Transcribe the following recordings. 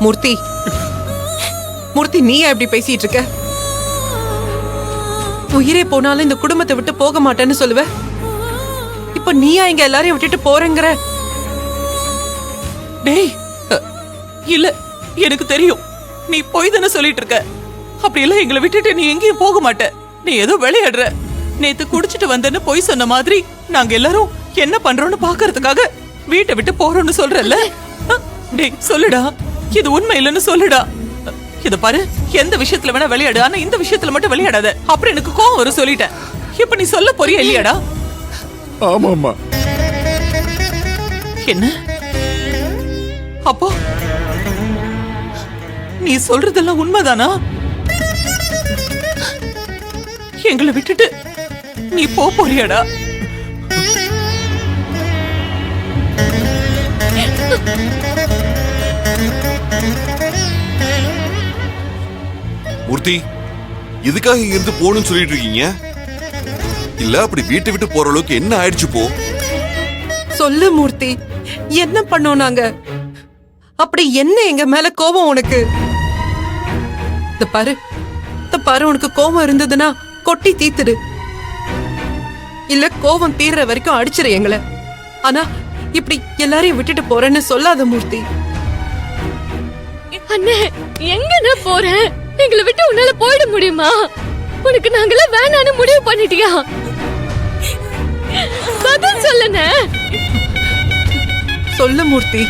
மூர்த்தி, மூர்த்தி, நீயா இப்படி பேசிட்டு இருக்க? உயிரே போனாலும் இந்த குடும்பத்தை விட்டு போக மாட்டேன்னு சொல்லுவ. இப்ப நீயா இங்க எல்லாரையும் விட்டுட்டு போறேங்கிற? டேய், இல்ல, எனக்கு தெரியும் நீ போய் தானே சொல்லிட்டு இருக்க. அப்படி எல்லாம் எங்களை விட்டுட்டு நீ எங்கேயும் போக மாட்ட. நீ ஏதோ விளையாடுற. நேத்து குடிச்சிட்டு வந்தேன்னு போய் சொன்ன மாதிரி நாங்க எல்லாரும் என்ன பண்றோம்னு பாக்குறதுக்காக வீட்டை விட்டு போறோம்னு சொல்றல்ல. டேய் சொல்லுடா, இது உண்மை இல்லைன்னு சொல்லுடா. இத பாரு, எந்த விஷயத்துல வேணா விளையாடு, ஆனா இந்த விஷயத்துல மட்டும் விளையாடாத. அப்புறம் எனக்கு கோவம் வரும் சொல்லிட்டேன். இப்ப நீ சொல்ல போறியா இல்லையாடா? ஆமாமா. என்ன அப்போ நீ சொல்றதெல்லாம் உண்மைதானா? எங்களை விட்டுட்டு நீ போறியாடா? மூர்த்தி, எதுக்காக இங்க இருந்து போகணும்னு சொல்லிட்டு இருக்கீங்க? இல்ல அப்படி வீட்டை விட்டு போற அளவுக்கு என்ன ஆயிடுச்சு? போ சொல்லு மூர்த்தி, என்ன பண்ணோம் நாங்க? அப்படி என்ன எங்க மேல கோபம் உனக்கு? இந்த பாரு, உனக்கு கோபம் இருந்ததுன்னா கொட்டி தீத்துடு. இல்ல கோபம் தீர்ற வரைக்கும் அடிச்சிரு எங்களை. ஆனா இப்படி எல்லாரையும் விட்டுட்டு போறேன்னு சொல்லாத மூர்த்தி. அண்ணே, எங்க போற? எங்களை விட்டு உன்னால போயிட முடியுமா? உனக்கு நாங்கள வேணான்னு முடிவு பண்ணிட்டியா? பதில் சொல்லுண்ணே. சொல்லு மூர்த்தி.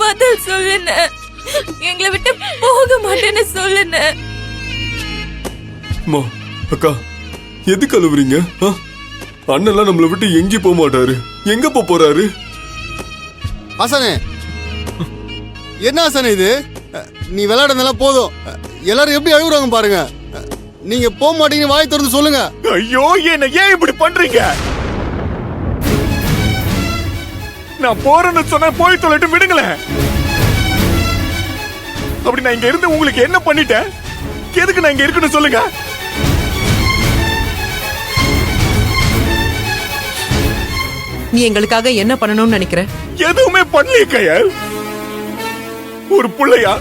பதில் சொல்லுண்ணே. எங்களை விட்டு போக மாட்டேன்னு சொல்லுண்ணே. அம்மா, அக்கா, எதுக்கு அழுவுறீங்க? அண்ணெல்லாம் நம்மளை விட்டு எங்கேயும் போக மாட்டாரு. எங்க போறாரு? ஆசானே, என்ன ஆசானே இது? நீ விளையாடுறதெல்லாம் போதும். எல்லாரும் எப்படி அழுகுறாங்க பாருங்க. நீங்க போக மாட்டீங்கன்னு வாய் திறந்து சொல்லுங்க. ஐயோ, என்ன ஏன் இப்படி பண்றீங்க? நான் போறேன்னு சொன்ன போய் தொலைட்டு விடுங்களேன். அப்படி நான் இங்க இருந்து உங்களுக்கு என்ன பண்ணிட்டேன்? எதுக்கு நான் இங்க இருக்குன்னு சொல்லுங்க. நீ எங்களுக்காக என்ன பண்ணணும்னு நினைக்கிற? எதுவுமே பண்ணலையே கையல். ஒரு புள்ளையா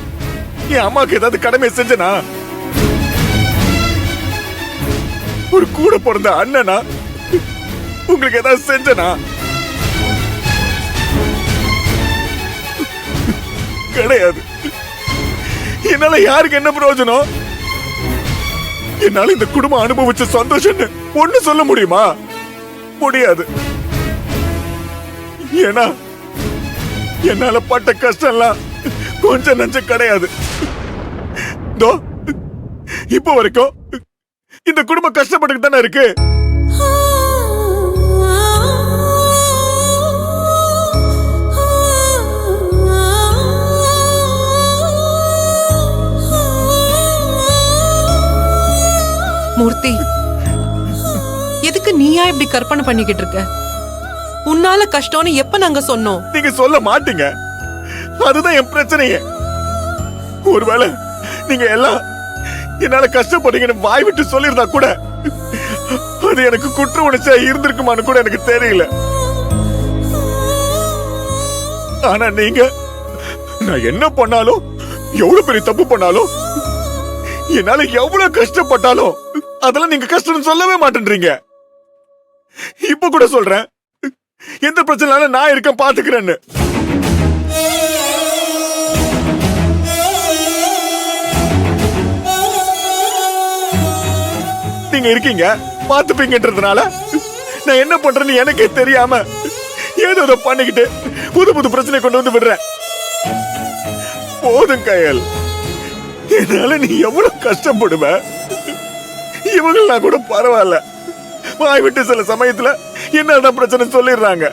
என் அம்மாக்கு ஏதாவது கடமை செஞ்சனா? ஒரு கூட பிறந்த அண்ணனா உங்களுக்கு ஏதாவது செஞ்சனா? கிடையாது. என்னால யாருக்கு என்ன பிரயோஜனம்? என்னால இந்த குடும்பம் அனுபவிச்ச சந்தோஷம் ஒண்ணு சொல்ல முடியுமா? முடியாது. ஏன்னா என்னால பட்ட கஷ்டம் எல்லாம் கொஞ்சம் நஞ்சம் கிடையாது. இப்ப வரைக்கும் இந்த குடும்பம் கஷ்டப்பட்டு தானே இருக்கு. மூர்த்தி, எதுக்கு நீயா இப்படி கற்பனை பண்ணிக்கிட்டு இருக்க? உன்னால கஷ்டம்னு எப்ப நாங்க சொன்னோம்? நீங்க சொல்ல மாட்டீங்க. அதுதான் என் பிரச்சனையே. ஒருவேளை நீங்க எல்லாம் என்னால கஷ்டப்படுறீங்கன்னு வாய் விட்டு சொல்லிருந்தா கூட அது எனக்கு குற்ற உணர்ச்சியா இருந்திருக்குமான்னு கூட எனக்கு தெரியல. ஆனா நீங்க நான் என்ன பண்ணாலும், எவ்வளவு பெரிய தப்பு பண்ணாலும், என்னால எவ்வளவு கஷ்டப்பட்டாலும் அதெல்லாம் நீங்க கஷ்டம் சொல்லவே மாட்டேன்றீங்க. இப்ப கூட சொல்றேன், எந்த பிரச்சனை நான் இருக்கேன் பாத்துக்கிறேன்னு. நீங்க இருக்கீங்க பாத்துப்பீங்கன்றதுனால நான் என்ன பண்றேன்னு எனக்கே தெரியாம ஏதோ பண்ணிக்கிட்டு புது புது பிரச்சனை கொண்டு வந்து விடுறேன். போதும் கையல், என்னால நீ எவ்வளவு கஷ்டப்படுவ. இவங்களா கூட பரவாயில்ல, வாய் விட்டு சில சமயத்துல என்னதான் பிரச்சனை சொல்லிடுறாங்க.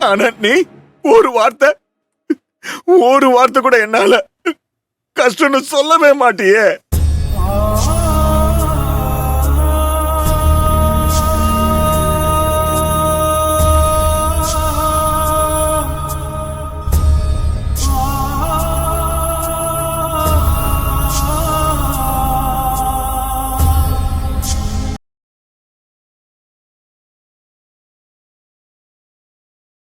ஆனா நீ ஒரு வார்த்தை கூட என்னால கஷ்டம்னு சொல்லவே மாட்டியே.